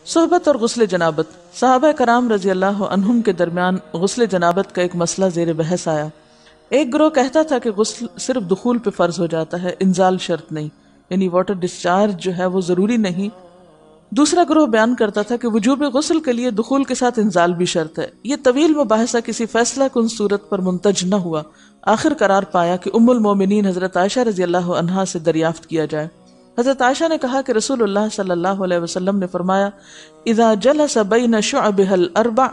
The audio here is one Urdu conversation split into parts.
صحبت اور غسل جنابت. صحابہ کرام رضی اللہ عنہم کے درمیان غسل جنابت کا ایک مسئلہ زیر بحث آیا. ایک گروہ کہتا تھا کہ غسل صرف دخول پہ فرض ہو جاتا ہے، انزال شرط نہیں، یعنی واٹر ڈسچارج جو ہے وہ ضروری نہیں. دوسرا گروہ بیان کرتا تھا کہ وجوب غسل کے لیے دخول کے ساتھ انزال بھی شرط ہے. یہ طویل مباحثہ کسی فیصلہ کن صورت پر منتج نہ ہوا. آخر قرار پایا کہ ام المومنین حضرت عائشہ رضی اللہ عنہا سے دریافت کیا جائے. حضرت عائشہ نے کہا کہ رسول اللہ صلی اللہ علیہ وسلم نے فرمایا اذا جلس بین شعبها الاربع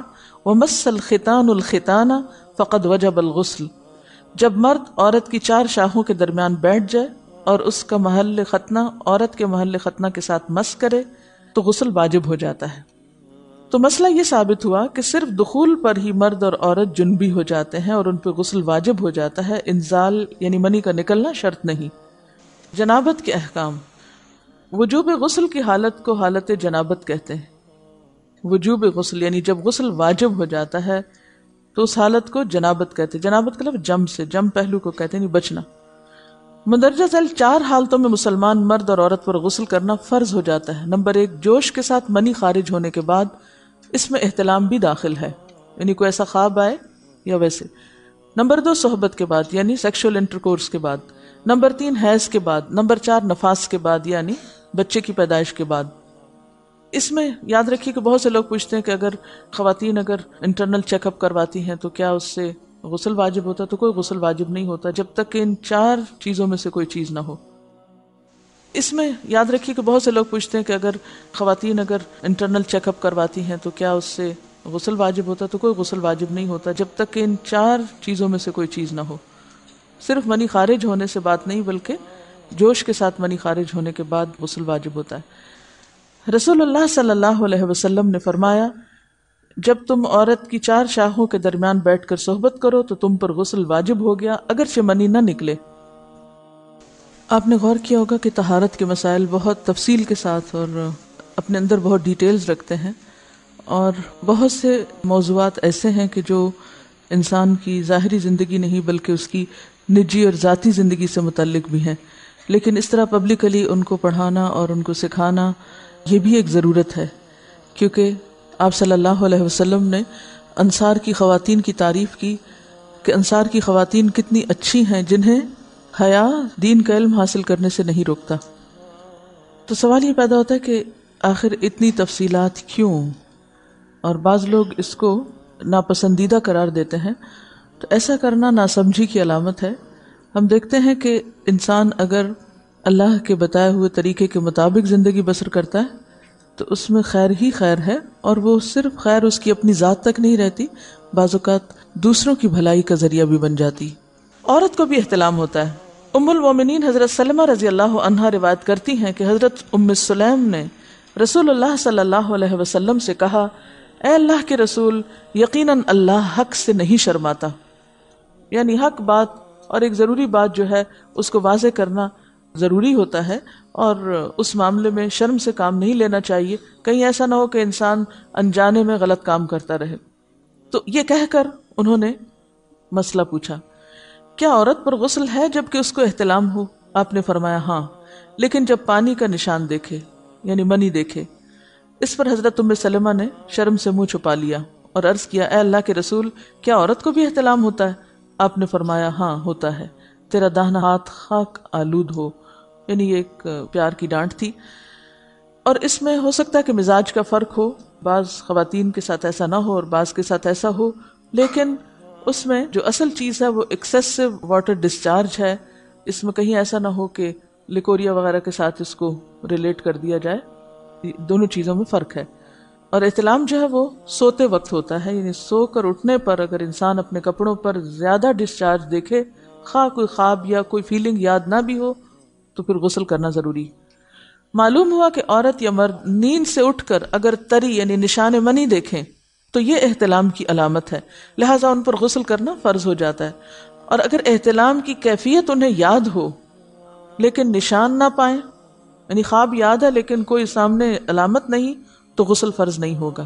ومس الختان الختان فقد وجب الغسل. جب مرد عورت کی 4 شاخوں کے درمیان بیٹھ جائے اور اس کا محل ختنہ عورت کے محل ختنہ کے ساتھ مس کرے تو غسل واجب ہو جاتا ہے. تو مسئلہ یہ ثابت ہوا کہ صرف دخول پر ہی مرد اور عورت جنبی ہو جاتے ہیں اور ان پہ غسل واجب ہو جاتا ہے، انزال یعنی منی کا نکلنا شرط نہیں. جنابت کے احکام. وجوب غسل کی حالت کو حالت جنابت کہتے ہیں. وجوب غسل یعنی جب غسل واجب ہو جاتا ہے تو اس حالت کو جنابت کہتے ہیں. جنابت کا لفظ جم سے، جم پہلو کو کہتے ہیں، نہیں بچنا. مندرجہ ذیل 4 حالتوں میں مسلمان مرد اور عورت پر غسل کرنا فرض ہو جاتا ہے. نمبر 1، جوش کے ساتھ منی خارج ہونے کے بعد، اس میں احتلام بھی داخل ہے، یعنی کوئی ایسا خواب آئے یا ویسے. نمبر 2، صحبت کے بعد یعنی سیکشول انٹرکورس کے بعد. نمبر 3، حیض کے بعد. نمبر 4، نفاس کے بعد یعنی بچے کی پیدائش کے بعد. اس میں یاد رکھیے کہ بہت سے لوگ پوچھتے ہیں کہ اگر خواتین انٹرنل چیک اپ کرواتی ہیں تو کیا اس سے غسل واجب ہوتا ہے؟ تو کوئی غسل واجب نہیں ہوتا جب تک کہ ان 4 چیزوں میں سے کوئی چیز نہ ہو. اس میں یاد رکھیے کہ بہت سے لوگ پوچھتے ہیں کہ اگر خواتین انٹرنل چیک اپ کرواتی ہیں تو کیا اس سے غسل واجب ہوتا ہے؟ تو کوئی غسل واجب نہیں ہوتا جب تک کہ ان 4 چیزوں میں سے کوئی چیز نہ ہو. صرف منی خارج ہونے سے بات نہیں بلکہ جوش کے ساتھ منی خارج ہونے کے بعد غسل واجب ہوتا ہے. رسول اللہ صلی اللہ علیہ وسلم نے فرمایا جب تم عورت کی 4 شاخوں کے درمیان بیٹھ کر صحبت کرو تو تم پر غسل واجب ہو گیا اگرچہ منی نہ نکلے. آپ نے غور کیا ہوگا کہ طہارت کے مسائل بہت تفصیل کے ساتھ اور اپنے اندر بہت ڈیٹیلز رکھتے ہیں، اور بہت سے موضوعات ایسے ہیں کہ جو انسان کی ظاہری زندگی نہیں بلکہ اس کی نجی اور ذاتی زندگی سے متعلق بھی ہیں. لیکن اس طرح پبلکلی ان کو پڑھانا اور ان کو سکھانا یہ بھی ایک ضرورت ہے، کیونکہ آپ صلی اللہ علیہ وسلم نے انصار کی خواتین کی تعریف کی کہ انصار کی خواتین کتنی اچھی ہیں جنہیں حیا دین کا علم حاصل کرنے سے نہیں روکتا. تو سوال یہ پیدا ہوتا ہے کہ آخر اتنی تفصیلات کیوں؟ اور بعض لوگ اس کو ناپسندیدہ قرار دیتے ہیں. تو ایسا کرنا ناسمجھی کی علامت ہے. ہم دیکھتے ہیں کہ انسان اگر اللہ کے بتائے ہوئے طریقے کے مطابق زندگی بسر کرتا ہے تو اس میں خیر ہی خیر ہے، اور وہ صرف خیر اس کی اپنی ذات تک نہیں رہتی، بعض اوقات دوسروں کی بھلائی کا ذریعہ بھی بن جاتی. عورت کو بھی احتلام ہوتا ہے. ام المومنین حضرت سلمہ رضی اللہ عنہا روایت کرتی ہیں کہ حضرت ام سلیم نے رسول اللہ صلی اللہ علیہ وسلم سے کہا اے اللہ کے رسول، یقیناً اللہ حق سے نہیں شرماتا. یعنی حق بات اور ایک ضروری بات جو ہے اس کو واضح کرنا ضروری ہوتا ہے، اور اس معاملے میں شرم سے کام نہیں لینا چاہیے، کہیں ایسا نہ ہو کہ انسان انجانے میں غلط کام کرتا رہے. تو یہ کہہ کر انہوں نے مسئلہ پوچھا کیا عورت پر غسل ہے جبکہ اس کو احتلام ہو؟ آپ نے فرمایا ہاں، لیکن جب پانی کا نشان دیکھے یعنی منی دیکھے. اس پر حضرت ام سلمہ نے شرم سے منہ چھپا لیا اور عرض کیا اے اللہ کے رسول، کیا عورت کو بھی احتلام ہوتا ہے؟ آپ نے فرمایا ہاں ہوتا ہے، تیرا داہنا ہاتھ خاک آلود ہو. یعنی یہ ایک پیار کی ڈانٹ تھی، اور اس میں ہو سکتا ہے کہ مزاج کا فرق ہو، بعض خواتین کے ساتھ ایسا نہ ہو اور بعض کے ساتھ ایسا ہو، لیکن اس میں جو اصل چیز ہے وہ ایکسیسو واٹر ڈسچارج ہے. اس میں کہیں ایسا نہ ہو کہ لیکوریا وغیرہ کے ساتھ اس کو ریلیٹ کر دیا جائے. دونوں چیزوں میں فرق ہے. اور احتلام جو ہے وہ سوتے وقت ہوتا ہے، یعنی سو کر اٹھنے پر اگر انسان اپنے کپڑوں پر زیادہ ڈسچارج دیکھے، خواہ کوئی خواب یا کوئی فیلنگ یاد نہ بھی ہو، تو پھر غسل کرنا ضروری. معلوم ہوا کہ عورت یا مرد نیند سے اٹھ کر اگر تری یعنی نشان منی دیکھیں تو یہ احتلام کی علامت ہے، لہٰذا ان پر غسل کرنا فرض ہو جاتا ہے. اور اگر احتلام کی کیفیت انہیں یاد ہو لیکن نشان نہ پائیں، یعنی خواب یاد ہے لیکن کوئی سامنے علامت نہیں، تو غسل فرض نہیں ہوگا.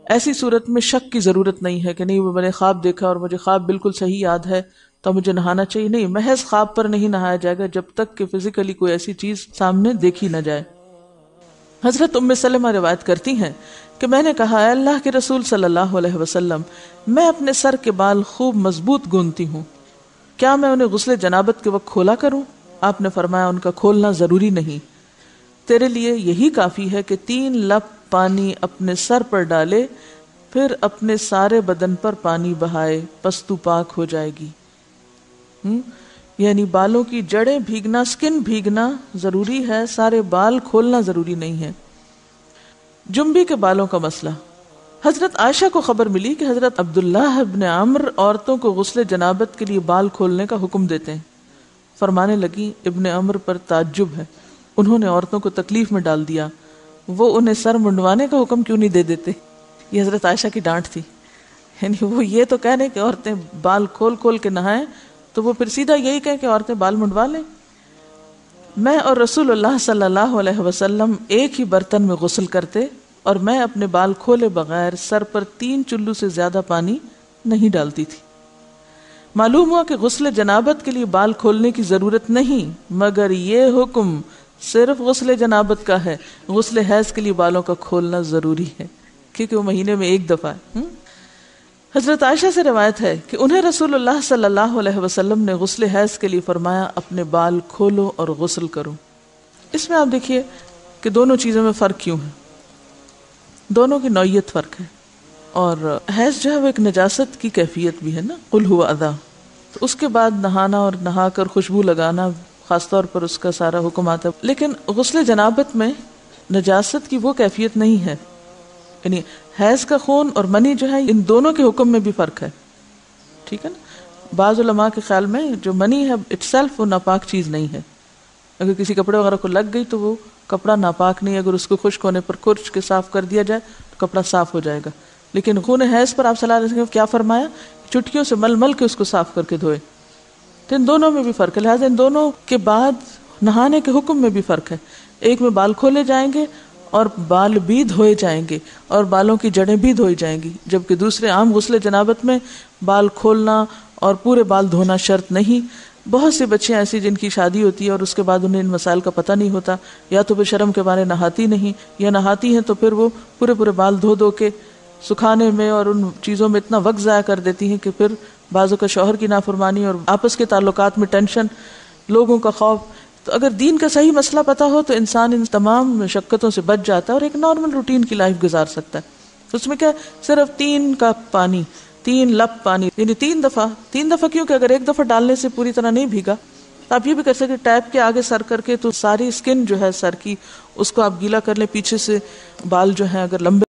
ایسی صورت میں شک کی ضرورت نہیں ہے کہ نہیں وہ میں نے خواب دیکھا اور مجھے خواب بالکل صحیح یاد ہے تو مجھے نہانا چاہیے. نہیں، محض خواب پر نہیں نہایا جائے گا جب تک کہ فزیکلی کوئی ایسی چیز سامنے دیکھی نہ جائے. حضرت ام سلمہ روایت کرتی ہیں کہ میں نے کہا اے اللہ کے رسول صلی اللہ علیہ وسلم، میں اپنے سر کے بال خوب مضبوط گوندتی ہوں، کیا میں انہیں غسل جنابت کے وقت کھولا کروں؟ آپ نے فرمایا ان کا کھولنا ضروری نہیں، تیرے لیے یہی کافی ہے کہ 3 لپ پانی اپنے سر پر ڈالے، پھر اپنے سارے بدن پر پانی بہائے، پس تو پاک ہو جائے گی۔ یعنی بالوں کی جڑیں بھیگنا، سکن بھیگنا ضروری ہے، سارے بال کھولنا ضروری نہیں ہے۔ جنبی کے بالوں کا مسئلہ، حضرت عائشہ کو خبر ملی کہ حضرت عبداللہ ابن عمرو عورتوں کو غسل جنابت کے لیے بال کھولنے کا حکم دیتے ہیں۔ فرمانے لگی ابن عمرو پر تعجب ہے، انہوں نے عورتوں کو تکلیف میں ڈال دیا، وہ انہیں سر منڈوانے کا حکم کیوں نہیں دے دیتے؟ یہ حضرت عائشہ کی ڈانٹ تھی، یعنی وہ یہ تو کہنے کہ عورتیں بال کھول کھول کے نہائیں، تو وہ پھر سیدھا یہی کہیں کہ عورتیں بال منڈوا لیں۔ میں اور رسول اللہ صلی اللہ علیہ وسلم ایک ہی برتن میں غسل کرتے، اور میں اپنے بال کھولے بغیر سر پر 3 چلو سے زیادہ پانی نہیں ڈالتی تھی۔ معلوم ہوا کہ غسل جنابت کے لیے بال کھولنے کی ضرورت نہیں، مگر یہ حکم صرف غسل جنابت کا ہے، غسل حیض کے لیے بالوں کا کھولنا ضروری ہے، کیونکہ وہ مہینے میں ایک دفعہ ہے۔ حضرت عائشہ سے روایت ہے کہ انہیں رسول اللہ صلی اللہ علیہ وسلم نے غسل حیض کے لیے فرمایا اپنے بال کھولو اور غسل کرو۔ اس میں آپ دیکھیے کہ دونوں چیزوں میں فرق کیوں ہے، دونوں کی نوعیت فرق ہے، اور حیض جو ہے وہ ایک نجاست کی کیفیت بھی ہے نا، قل ہوا اذی، تو اس کے بعد نہانا اور نہا کر خوشبو لگانا خاص طور پر اس کا سارا حکم آتا ہے، لیکن غسل جنابت میں نجاست کی وہ کیفیت نہیں ہے، یعنی حیض کا خون اور منی جو ہے ان دونوں کے حکم میں بھی فرق ہے، ٹھیک ہے نا۔ بعض علماء کے خیال میں جو منی ہے اٹ سیلف وہ ناپاک چیز نہیں ہے، اگر کسی کپڑے وغیرہ کو لگ گئی تو وہ کپڑا ناپاک نہیں، اگر اس کو خشک ہونے پر کھرچ کے صاف کر دیا جائے تو کپڑا صاف ہو جائے گا، لیکن خون حیض پر آپ صلی اللہ علیہ وسلم کیا فرمایا، چٹکیوں سے مل مل کے اس کو صاف کر کے دھوئے، تو ان دونوں میں بھی فرق ہے، لہٰذا ان دونوں کے بعد نہانے کے حکم میں بھی فرق ہے، ایک میں بال کھولے جائیں گے اور بال بھی دھوئے جائیں گے اور بالوں کی جڑیں بھی دھوئی جائیں گی، جبکہ دوسرے عام غسل جنابت میں بال کھولنا اور پورے بال دھونا شرط نہیں۔ بہت سی بچیاں ایسی جن کی شادی ہوتی ہے اور اس کے بعد انہیں ان مسائل کا پتہ نہیں ہوتا، یا تو وہ شرم کے بارے نہاتی نہیں، یا نہاتی ہیں تو پھر وہ پورے بال دھو دھو کے سکھانے میں اور ان چیزوں میں اتنا وقت ضائع کر دیتی ہیں کہ پھر بعضوں کا شوہر کی نافرمانی اور آپس کے تعلقات میں ٹینشن، لوگوں کا خوف۔ تو اگر دین کا صحیح مسئلہ پتہ ہو تو انسان ان تمام مشقتوں سے بچ جاتا ہے اور ایک نارمل روٹین کی لائف گزار سکتا ہے۔ اس میں کیا صرف 3 کپ پانی، 3 لپ پانی، یعنی 3 دفعہ کیونکہ اگر ایک دفعہ ڈالنے سے پوری طرح نہیں بھیگا تو آپ یہ بھی کر سکتے ٹیپ کے آگے سر کر کے، تو ساری اسکن جو ہے سر کی اس کو آپ گیلا کر لیں، پیچھے سے بال جو ہیں اگر لمبے